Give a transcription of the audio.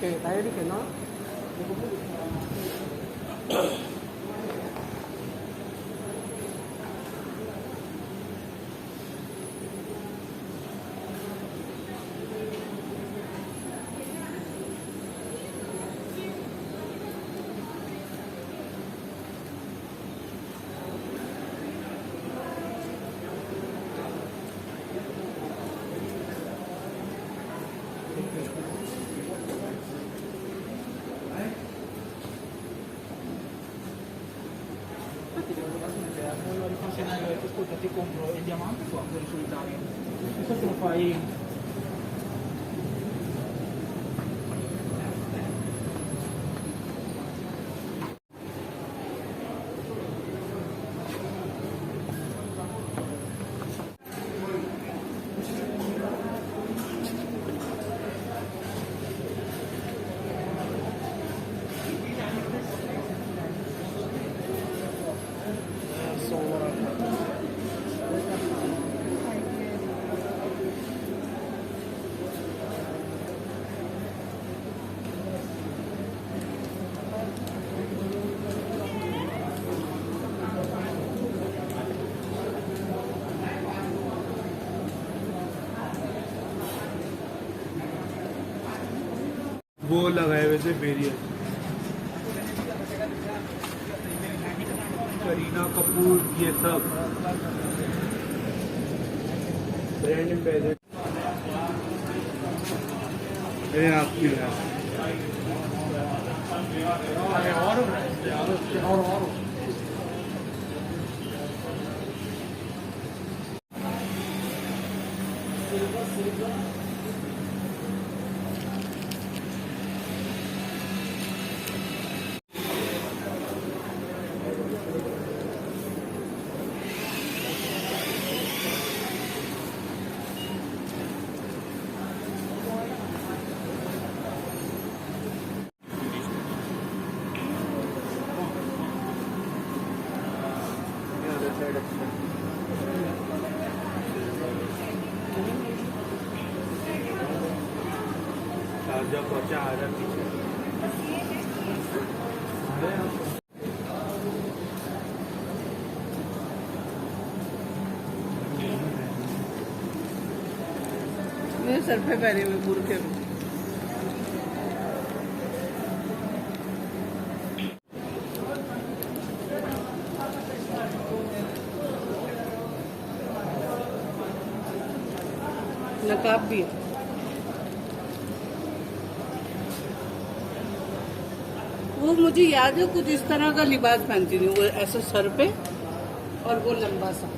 que tayo que no. Ti compro il diamante qua, quello solitario. Questo lo fai. वो लगाए हुए थे barrier. Kareena Kapoor ये सब ब्रांड एम्बेसडर आपकी है। और शारजा पहुंचा आ रहा पीछे। मेरे सर पे पहने हुए बुरखे में नकाब भी है। वो मुझे याद है कुछ इस तरह का लिबास पहनती थी, वो ऐसा सर पे और वो लंबा सा।